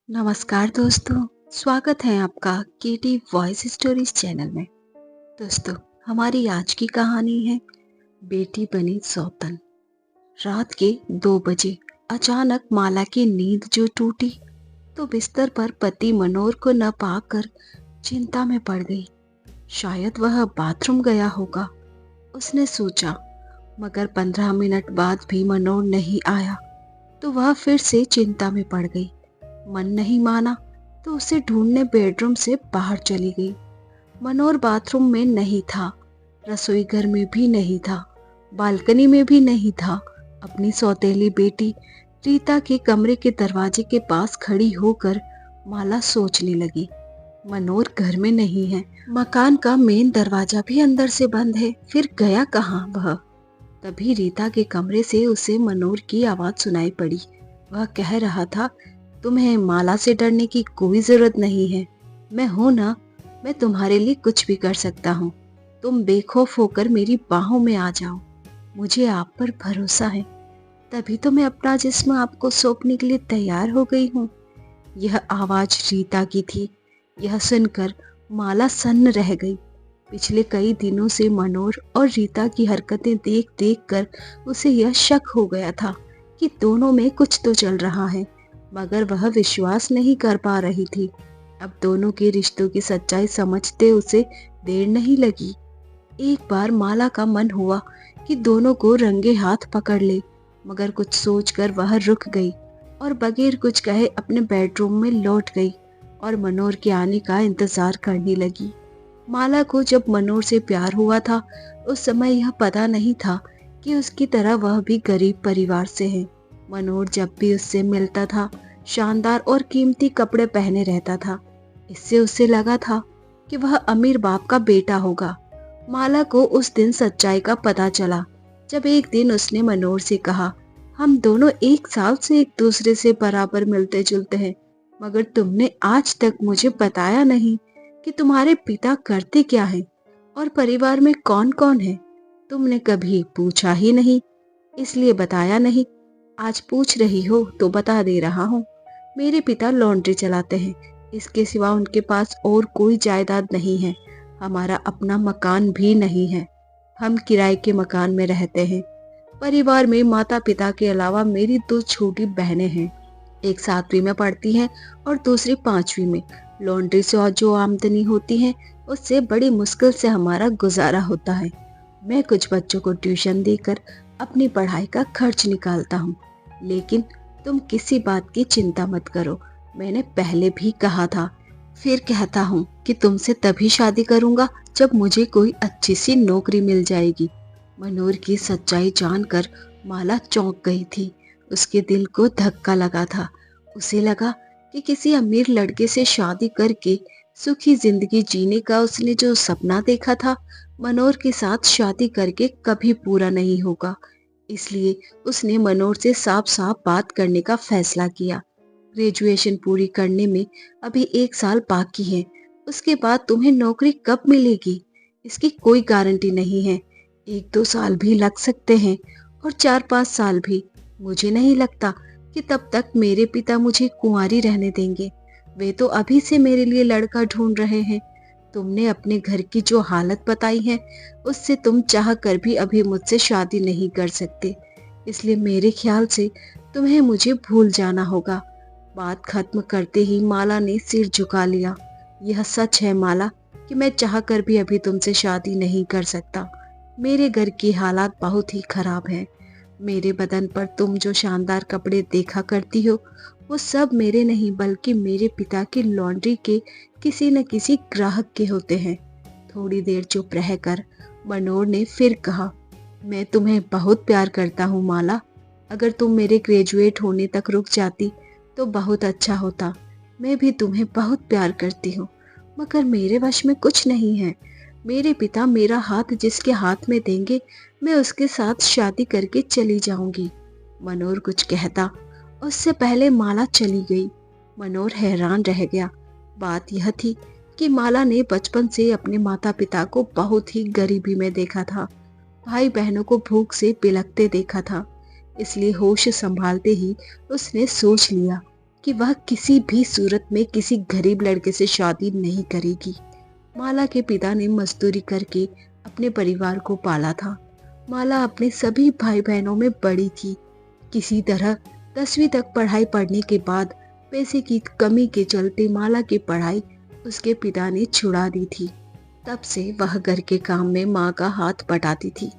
नमस्कार दोस्तों, स्वागत है आपका केटी वॉइस स्टोरीज चैनल में। दोस्तों, हमारी आज की कहानी है बेटी बनी सौतन। रात के 2 बजे अचानक माला की नींद जो टूटी तो बिस्तर पर पति मनोहर को न पाकर चिंता में पड़ गई। शायद वह बाथरूम गया होगा, उसने सोचा। मगर 15 मिनट बाद भी मनोहर नहीं आया तो वह फिर से चिंता में पड़ गई। मन नहीं माना तो उसे ढूंढने बेडरूम से बाहर चली गई। मनोहर बाथरूम में नहीं था, रसोई घर में भी नहीं था, बालकनी में भी नहीं था। अपनी सौतेली बेटी रीता के कमरे के दरवाजे के पास खड़ी होकर माला सोचने लगी। मनोहर घर में नहीं है, मकान का मेन दरवाजा भी अंदर से बंद है, फिर गया कहाँ वह? तभी रीता के कमरे से उसे मनोहर की आवाज सुनाई पड़ी। वह कह रहा था, तुम्हें माला से डरने की कोई जरूरत नहीं है। मैं हूं ना, मैं तुम्हारे लिए कुछ भी कर सकता हूँ। तुम बेखौफ होकर मेरी बाहों में आ जाओ, मुझे आप पर भरोसा है। तभी तो मैं अपना जिस्म आपको सौंपने के लिए तैयार हो गई हूँ। यह आवाज रीता की थी। यह सुनकर माला सन्न रह गई। पिछले कई दिनों से मनोहर और रीता की हरकतें देख देख कर उसे यह शक हो गया था कि दोनों में कुछ तो चल रहा है, मगर वह विश्वास नहीं कर पा रही थी। अब दोनों के रिश्तों की सच्चाई समझते उसे देर नहीं लगी। एक बार माला का मन हुआ कि दोनों को रंगे हाथ पकड़ ले, मगर कुछ सोचकर वह रुक गई और बगैर कुछ कहे अपने बेडरूम में लौट गई और मनोहर के आने का इंतजार करने लगी। माला को जब मनोहर से प्यार हुआ था, उस समय यह पता नहीं था कि उसकी तरह वह भी गरीब परिवार से है। मनोहर जब भी उससे मिलता था, शानदार और कीमती कपड़े पहने रहता था। इससे उसे लगा था कि वह अमीर बाप का बेटा होगा। माला को उस दिन सच्चाई का पता चला जब एक दिन उसने मनोहर से कहा, हम दोनों 1 साल से एक दूसरे से बराबर मिलते जुलते हैं, मगर तुमने आज तक मुझे बताया नहीं कि तुम्हारे पिता करते क्या हैं और परिवार में कौन कौन है। तुमने कभी पूछा ही नहीं, इसलिए बताया नहीं। आज पूछ रही हो तो बता दे रहा हूँ। मेरे पिता लॉन्ड्री चलाते हैं, इसके सिवा उनके पास और कोई जायदाद नहीं है। हमारा अपना मकान भी नहीं है, हम किराए के मकान में रहते हैं। परिवार में माता पिता के अलावा मेरी 2 छोटी बहनें हैं। एक 7वीं में पढ़ती है और दूसरी 5वीं में। लॉन्ड्री से और जो आमदनी होती है उससे बड़ी मुश्किल से हमारा गुजारा होता है। मैं कुछ बच्चों को ट्यूशन देकर अपनी पढ़ाई का खर्च निकालता हूँ। लेकिन तुम किसी बात की चिंता मत करो। मैंने पहले भी कहा था, फिर कहता हूँ कि तुमसे तभी शादी करूंगा जब मुझे कोई अच्छी सी नौकरी मिल जाएगी। मनोहर की सच्चाई जानकर माला चौंक गई थी। उसके दिल को धक्का लगा था। उसे लगा कि किसी अमीर लड़के से शादी करके सुखी जिंदगी जीने का उसने जो सपना देखा था, मनोहर के साथ शादी करके कभी पूरा नहीं होगा। इसलिए उसने मनोहर से साफ साफ बात करने का फैसला किया। ग्रेजुएशन पूरी करने में अभी 1 साल बाकी है। उसके बाद तुम्हें नौकरी कब मिलेगी, इसकी कोई गारंटी नहीं है। 1-2 साल भी लग सकते हैं और 4-5 साल भी। मुझे नहीं लगता कि तब तक मेरे पिता मुझे कुंवारी रहने देंगे। वे तो अभी से मेरे लिए लड़का ढूंढ रहे हैं। तुमने अपने घर की जो हालत बताई है, उससे तुम चाह कर भी अभी मुझसे शादी नहीं कर सकते। इसलिए मेरे ख्याल से तुम्हें मुझे भूल जाना होगा। बात खत्म करते ही माला ने सिर झुका लिया। यह सच है माला कि मैं चाह कर भी अभी तुमसे शादी नहीं कर सकता। मेरे घर की हालात बहुत ही खराब हैं। मेरे बदन पर तुम जो शानदार कपड़े देखा करती हो, वो सब मेरे नहीं बल्कि मेरे पिता की लॉन्ड्री के किसी न किसी ग्राहक के होते हैं। थोड़ी देर चुप रहकर मनोहर ने फिर कहा, मैं तुम्हें बहुत प्यार करता हूँ माला। अगर तुम मेरे ग्रेजुएट होने तक रुक जाती तो बहुत अच्छा होता। मैं भी तुम्हें बहुत प्यार करती हूँ, मगर मेरे वश में कुछ नहीं है। मेरे पिता मेरा हाथ जिसके हाथ में देंगे, मैं उसके साथ शादी करके चली जाऊंगी। मनोहर कुछ कहता, उससे पहले माला चली गई। मनोहर हैरान रह गया। बात यह थी कि माला ने बचपन से अपने माता पिता को बहुत ही गरीबी में देखा था। भाई बहनों को भूख से बिलखते देखा था। इसलिए होश संभालते ही उसने सोच लिया कि वह किसी भी सूरत में किसी गरीब लड़के से शादी नहीं करेगी। माला के पिता ने मजदूरी करके अपने परिवार को पाला था। माला अपने सभी भाई बहनों में बड़ी थी। किसी तरह 10वीं तक पढ़ाई पढ़ने के बाद पैसे की कमी के चलते माला की पढ़ाई उसके पिता ने छुड़ा दी थी। तब से वह घर के काम में माँ का हाथ बटाती थी।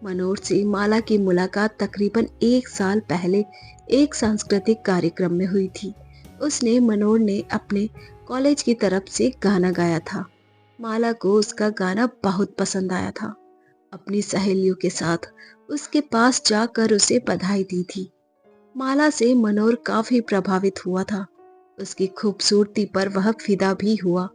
मनोज से माला की मुलाकात तकरीबन 1 साल पहले एक सांस्कृतिक कार्यक्रम में हुई थी। उसने मनोज ने अपने कॉलेज की तरफ से गाना गाया था। माला को उसका गाना बहुत पसंद आया था। अपनी सहेलियों के साथ उसके पास जाकर उसे बधाई दी थी। माला से मनोज काफी प्रभावित हुआ था। उसकी खूबसूरती पर वह फिदा भी हुआ।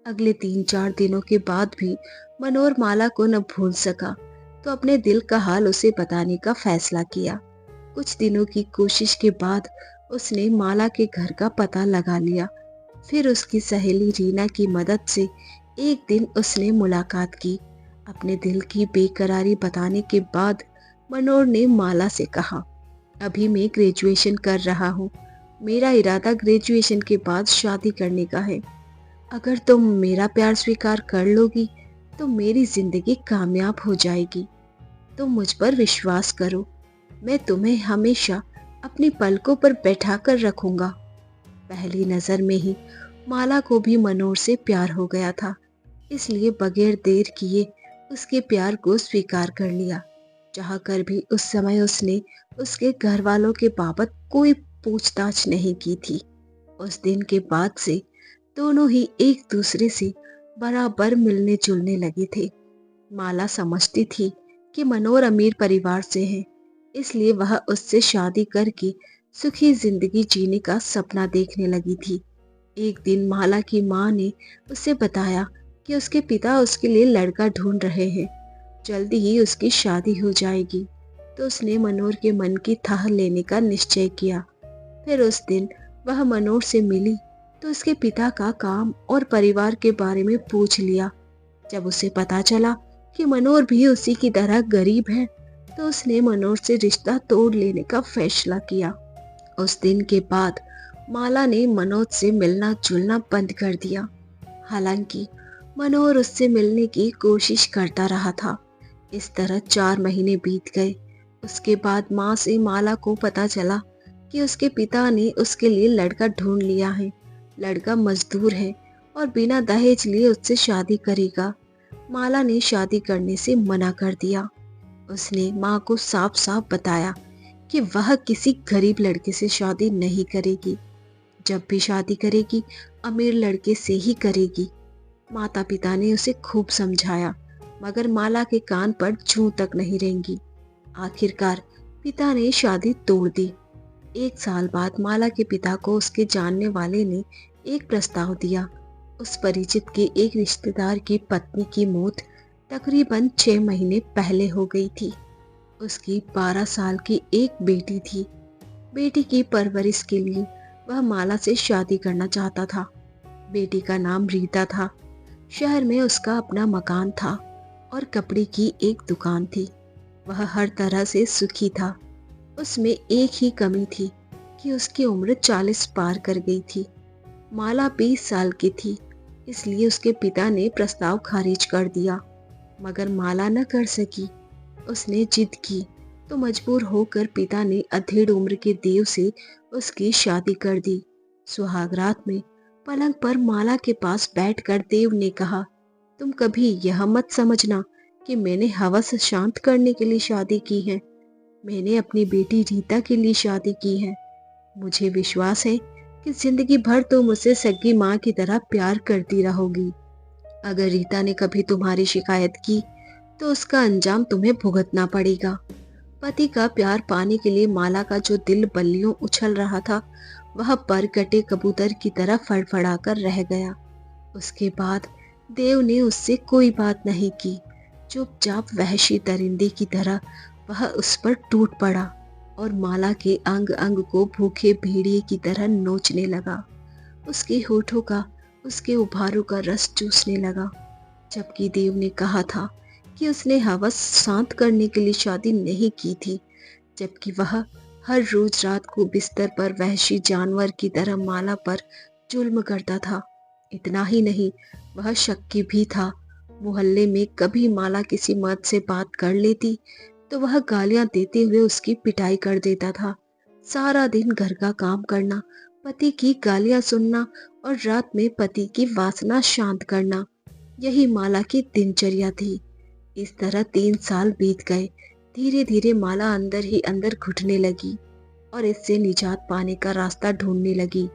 अगले 3-4 दिनों के बाद भी मनोज माला को न भूल सका, तो अपने दिल का हाल उसे बताने का फैसला किया। कुछ दिनों की कोशिश के बाद उसने माला के घर का पता लगा लिया। फिर उसकी सहेली रीना की मदद से एक दिन उसने मुलाकात की। अपने दिल की बेकरारी बताने के बाद मनोज ने माला से कहा, अभी मैं ग्रेजुएशन कर रहा हूँ। मेरा इरादा ग्रेजुएशन के बाद शादी करने का है। अगर तुम मेरा प्यार स्वीकार कर लोगी तो मेरी जिंदगी कामयाब हो जाएगी। तुम मुझ पर विश्वास करो, मैं तुम्हें हमेशा अपनी पलकों पर बैठा कर रखूंगा। पहली नजर में ही माला को भी मनोज से प्यार हो गया था, इसलिए बगैर देर किए उसके प्यार को स्वीकार कर लिया। चाह कर भी उस समय उसने उसके घर वालों के बाबत कोई पूछताछ नहीं की थी। उस दिन के बाद से दोनों ही एक दूसरे से बराबर मिलने जुलने लगे थे। माला समझती थी कि मनोज अमीर परिवार से है, इसलिए वह उससे शादी करके सुखी जिंदगी जीने का सपना देखने लगी थी। एक दिन माला की माँ ने उसे बताया कि उसके पिता उसके लिए लड़का ढूंढ रहे हैं, जल्दी ही उसकी शादी हो जाएगी। तो उसने मनोज के मन की थाह लेने का निश्चय किया। फिर उस दिन वह मनोज से मिली तो उसके पिता का काम और परिवार के बारे में पूछ लिया। जब उसे पता चला कि मनोज भी उसी की तरह गरीब है, तो उसने मनोज से रिश्ता तोड़ लेने का फैसला किया। उस दिन के बाद माला ने मनोज से मिलना जुलना बंद कर दिया। हालांकि मनोज उससे मिलने की कोशिश करता रहा था। इस तरह 4 महीने बीत गए। उसके बाद माँ से माला को पता चला कि उसके पिता ने उसके लिए लड़का ढूंढ लिया है। लड़का मजदूर है और बिना दहेज लिए उससे शादी करेगा। माला ने शादी करने से मना कर दिया। उसने माँ को साफ साफ बताया कि वह किसी गरीब लड़के से शादी नहीं करेगी। जब भी शादी करेगी अमीर लड़के से ही करेगी। माता पिता ने उसे खूब समझाया, मगर माला के कान पर जूं तक नहीं रेंगी। आखिरकार पिता ने शादी तोड़ दी। 1 साल बाद माला के पिता को उसके जानने वाले ने एक प्रस्ताव दिया। उस परिचित के एक रिश्तेदार की पत्नी की मौत तकरीबन 6 महीने पहले हो गई थी। उसकी 12 साल की एक बेटी थी। बेटी की परवरिश के लिए वह माला से शादी करना चाहता था। बेटी का नाम रीता था। शहर में उसका अपना मकान था और कपड़े की एक दुकान थी। वह हर तरह से सुखी था। उसमें एक ही कमी थी कि उसकी उम्र 40 पार कर गई थी। माला 20 साल की थी, इसलिए उसके पिता ने प्रस्ताव खारिज कर दिया। मगर माला न कर सकी। उसने जिद की तो मजबूर होकर पिता ने अधेड़ उम्र के देव से उसकी शादी कर दी। सुहागरात में पलंग पर माला के पास बैठकर देव ने कहा, तुम कभी यह मत समझना कि मैंने हवस शांत करने के लिए शादी की है। मैंने अपनी बेटी रीता के लिए शादी की है। मुझे विश्वास है कि जिंदगी भर तुम मुझसे सगी माँ की तरह प्यार करती रहोगी। अगर रीता ने कभी तुम्हारी शिकायत की तो उसका अंजाम तुम्हें भुगतना पड़ेगा। पति का प्यार पाने के लिए माला का जो दिल बल्लियों उछल रहा था, वह पर कटे कबूतर की तरह फड़फड़ाकर रह गया। उसके बाद देव ने उससे कोई बात नहीं की। चुपचाप वहशी दरिंदे की तरह वह उस पर टूट पड़ा और माला के अंग अंग को भूखे भेड़िए की तरह नोचने लगा। उसके होठों का, उसके उभारों का रस चूसने लगा। जबकि देव ने कहा था कि उसने हवस शांत करने के लिए शादी नहीं की थी, जबकि वह हर रोज रात को बिस्तर पर वहशी जानवर की तरह माला पर जुल्म करता था। इतना ही नहीं, वह शक्की भी था। मोहल्ले में कभी माला किसी मर्द से बात कर लेती तो वह गालियां देते हुए उसकी पिटाई कर देता था। सारा दिन घर का काम करना, पति की गालियां सुनना और रात में पति की वासना शांत करना, यही माला की दिनचर्या थी। इस तरह 3 साल बीत गए। धीरे धीरे माला अंदर ही अंदर घुटने लगी और इससे निजात पाने का रास्ता ढूंढने लगी।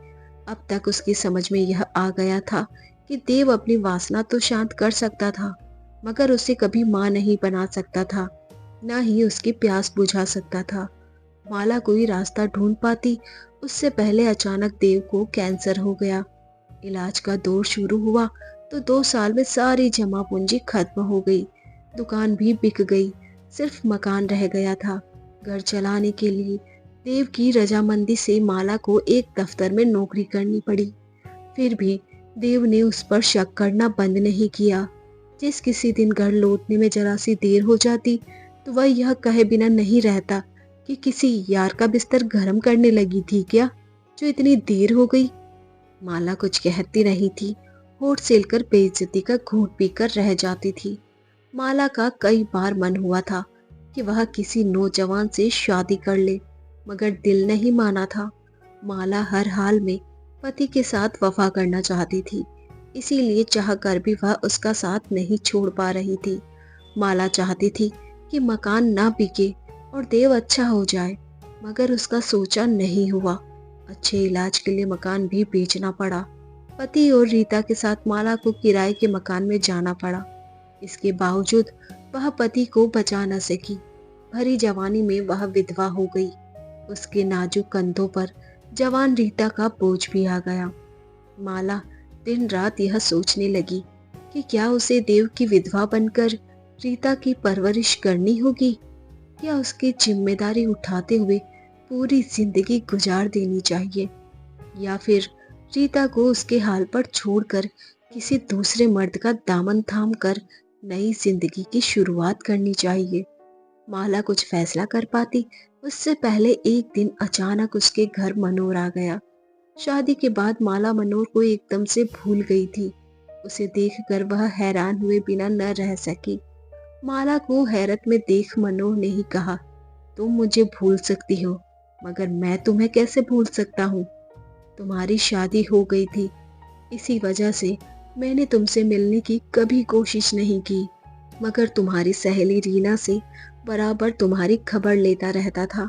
अब तक उसकी समझ में यह आ गया था कि देव अपनी वासना तो शांत कर सकता था, मगर उसे कभी मां नहीं बना सकता था, न ही उसकी प्यास बुझा सकता था। माला कोई रास्ता ढूंढ पाती उससे पहले अचानक देव को कैंसर हो गया। इलाज का दौर शुरू हुआ तो 2 साल में सारी जमा पूंजी खत्म हो गई। दुकान भी बिक गई, सिर्फ मकान रह गया था। घर चलाने के लिए देव की रजामंदी से माला को एक दफ्तर में नौकरी करनी पड़ी। फिर भी देव ने उस पर शक करना बंद नहीं किया। जिस किसी दिन घर लौटने में जरा सी देर हो जाती तो वह यह कहे बिना नहीं रहता कि किसी यार का बिस्तर गर्म करने लगी थी क्या, जो इतनी देर हो गई। माला कुछ कहती नहीं थी, होठ सेलकर बेइज्जती का घूंट पीकर रह जाती थी। माला का कई बार मन हुआ था कि वह किसी नौजवान से शादी कर ले, मगर दिल नहीं माना था। माला हर हाल में पति के साथ वफा करना चाहती थी, इसीलिए चाहकर भी वह उसका साथ नहीं छोड़ पा रही थी। माला चाहती थी कि मकान ना बिके और देव अच्छा हो जाए, मगर उसका सोचा नहीं हुआ। अच्छे इलाज के लिए मकान भी बेचना पड़ा। पति और रीता के साथ माला को किराए के मकान में जाना पड़ा। इसके बावजूद वह पति को बचा न सकी। भरी जवानी में वह विधवा हो गई। उसके नाजुक कंधों पर जवान रीता का बोझ भी आ गया। माला दिन रात यह सोचने लगी कि क्या उसे देव की विधवा बनकर रीता की परवरिश करनी होगी, या उसकी जिम्मेदारी उठाते हुए पूरी जिंदगी गुजार देनी चाहिए, या फिर रीता को उसके हाल पर छोड़कर किसी दूसरे मर्द का दामन थाम कर नई जिंदगी की शुरुआत करनी चाहिए। माला कुछ फैसला कर पाती उससे पहले एक दिन अचानक उसके घर मनोहर आ गया। शादी के बाद माला मनोहर को एकदम से भूल गई थी। उसे देखकर वह हैरान हुए बिना न रह सकी। माला को हैरत में देख मनोहर ने ही कहा, तुम मुझे भूल सकती हो, मगर मैं तुम्हें कैसे भूल सकता हूँ। तुम्हारी शादी हो गई थी, इसी वजह से मैंने तुमसे मिलने की कभी कोशिश नहीं की, मगर तुम्हारी सहेली रीना से बराबर तुम्हारी खबर लेता रहता था।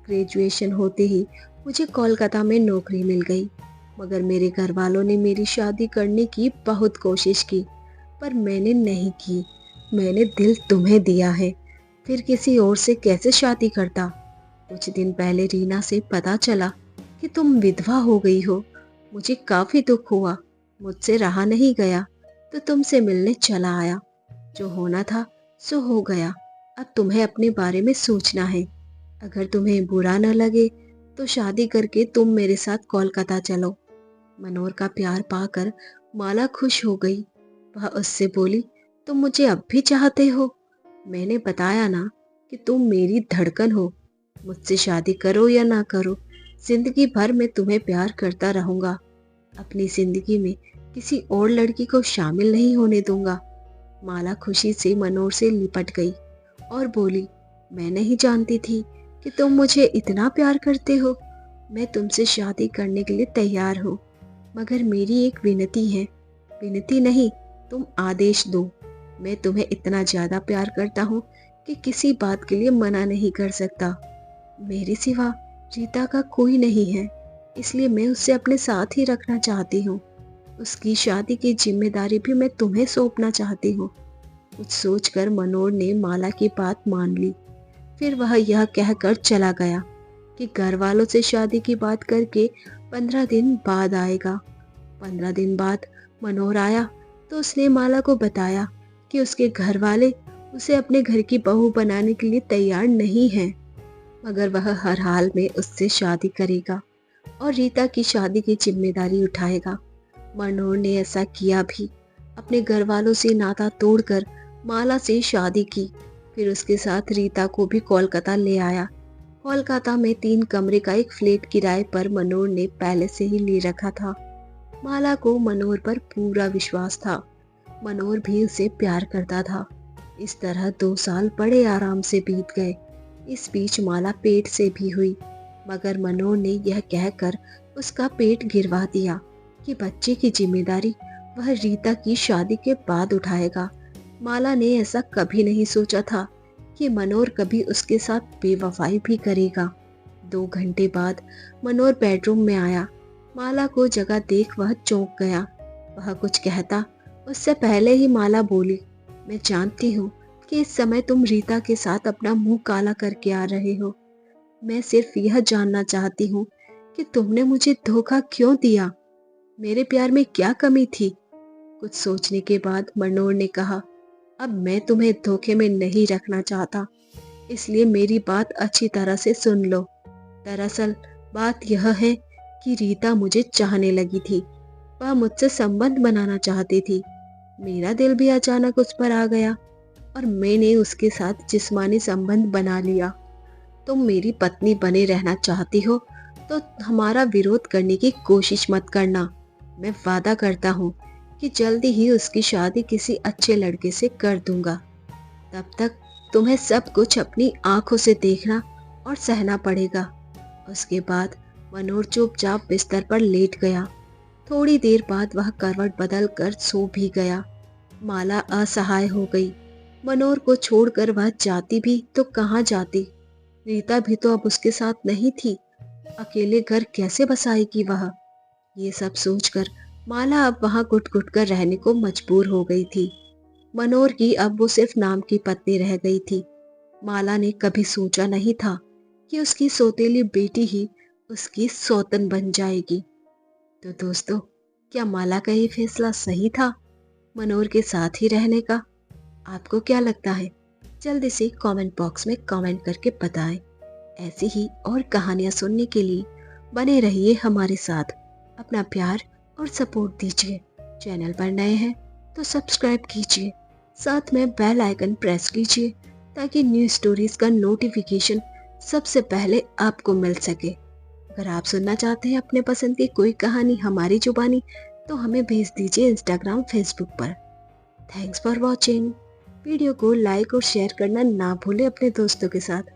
ग्रेजुएशन होते ही मुझे कोलकाता में नौकरी मिल गई, मगर मेरे घर वालों ने मेरी शादी करने की बहुत कोशिश की, पर मैंने नहीं की। मैंने दिल तुम्हें दिया है, फिर किसी और से कैसे शादी करता। कुछ दिन पहले रीना से पता चला कि तुम विधवा हो गई हो। मुझे काफी दुख हुआ, मुझसे रहा नहीं गया तो तुमसे मिलने चला आया। जो होना था सो हो गया, अब तुम्हें अपने बारे में सोचना है। अगर तुम्हें बुरा न लगे तो शादी करके तुम मेरे साथ कोलकाता चलो। मनोहर का प्यार पाकर माला खुश हो गई। वह उससे बोली, तुम मुझे अब भी चाहते हो? मैंने बताया ना कि तुम मेरी धड़कन हो। मुझसे शादी करो या ना करो, जिंदगी भर मैं तुम्हें प्यार करता रहूंगा। अपनी जिंदगी में किसी और लड़की को शामिल नहीं होने दूंगा। माला खुशी से मनोहर से लिपट गई और बोली, मैं नहीं जानती थी कि तुम मुझे इतना प्यार करते हो। मैं तुमसे शादी करने के लिए तैयार हूँ, मगर मेरी एक विनती है। विनती नहीं, तुम आदेश दो। मैं तुम्हें इतना ज्यादा प्यार करता हूँ कि किसी बात के लिए मना नहीं कर सकता। मेरे सिवा रीता का कोई नहीं है, इसलिए मैं उसे अपने साथ ही रखना चाहती हूँ। उसकी शादी की जिम्मेदारी भी मैं तुम्हें सौंपना चाहती हूँ। कुछ सोचकर मनोहर ने माला की बात मान ली। फिर वह यह कहकर चला गया कि घर वालों से शादी की बात करके 15 दिन बाद आएगा। 15 दिन बाद मनोहर आया तो उसने माला को बताया कि उसके घर वाले उसे अपने घर की बहू बनाने के लिए तैयार नहीं हैं, मगर वह हर हाल में उससे शादी करेगा और रीता की शादी की जिम्मेदारी उठाएगा। मनोहर ने ऐसा किया भी। अपने घर वालों से नाता तोड़कर माला से शादी की, फिर उसके साथ रीता को भी कोलकाता ले आया। कोलकाता में 3 कमरे का एक फ्लैट किराए पर मनोहर ने पहले से ही ले रखा था। माला को मनोहर पर पूरा विश्वास था। मनोहर भी उसे प्यार करता था। इस तरह 2 साल बड़े आराम से बीत गए। इस बीच माला पेट से भी हुई, मगर मनोहर ने यह कहकर उसका पेट गिरवा दिया कि बच्चे की जिम्मेदारी वह रीता की शादी के बाद उठाएगा। माला ने ऐसा कभी नहीं सोचा था कि मनोहर कभी उसके साथ बेवफाई भी करेगा। 2 घंटे बाद मनोहर बेडरूम में आया। माला को जगह देख वह चौंक गया। वह कुछ कहता उससे पहले ही माला बोली, मैं जानती हूँ कि इस समय तुम रीता के साथ अपना मुंह काला करके आ रहे हो। मैं सिर्फ यह जानना चाहती हूँ कि तुमने मुझे धोखा क्यों दिया? मेरे प्यार में क्या कमी थी? कुछ सोचने के बाद मनोहर ने कहा, अब मैं तुम्हें धोखे में नहीं रखना चाहता, इसलिए मेरी बात अच्छी तरह से सुन लो। दरअसल बात यह है कि रीता मुझे चाहने लगी थी। वह मुझसे संबंध बनाना चाहती थी। मेरा दिल भी अचानक उस पर आ गया और मैंने उसके साथ जिस्मानी संबंध बना लिया। तुम मेरी पत्नी बने रहना चाहती हो तो हमारा विरोध करने की कोशिश मत करना। मैं वादा करता हूँ कि जल्दी ही उसकी शादी किसी अच्छे लड़के से कर दूंगा। तब तक तुम्हें सब कुछ अपनी आंखों से देखना और सहना पड़ेगा। उसके बाद मनोहर चुपचाप बिस्तर पर लेट गया। थोड़ी देर बाद वह करवट बदल कर सो भी गया। माला असहाय हो गई। मनोहर को छोड़कर वह जाती भी तो कहाँ जाती? रीता भी तो अब उसके साथ नहीं थी। अकेले घर कैसे बसाएगी वह? ये सब सोचकर माला अब वहां घुट घुट कर रहने को मजबूर हो गई थी। मनोहर की अब वो सिर्फ नाम की पत्नी रह गई थी। माला ने कभी सोचा नहीं था कि उसकी सौतेली बेटी ही उसकी सौतन बन जाएगी। तो दोस्तों, क्या माला का ये फैसला सही था, मनोहर के साथ ही रहने का? आपको क्या लगता है? जल्दी से कमेंट बॉक्स में कमेंट करके बताएं। ऐसी ही और कहानियां सुनने के लिए बने रहिए हमारे साथ। अपना प्यार और सपोर्ट दीजिए। चैनल पर नए हैं तो सब्सक्राइब कीजिए, साथ में बेल आइकन प्रेस कीजिए ताकि न्यू स्टोरीज का नोटिफिकेशन सबसे पहले आपको मिल सके। अगर आप सुनना चाहते हैं अपने पसंद की कोई कहानी हमारी जुबानी, तो हमें भेज दीजिए इंस्टाग्राम फेसबुक पर। Thanks for watching. वीडियो को लाइक और शेयर करना ना भूलें अपने दोस्तों के साथ।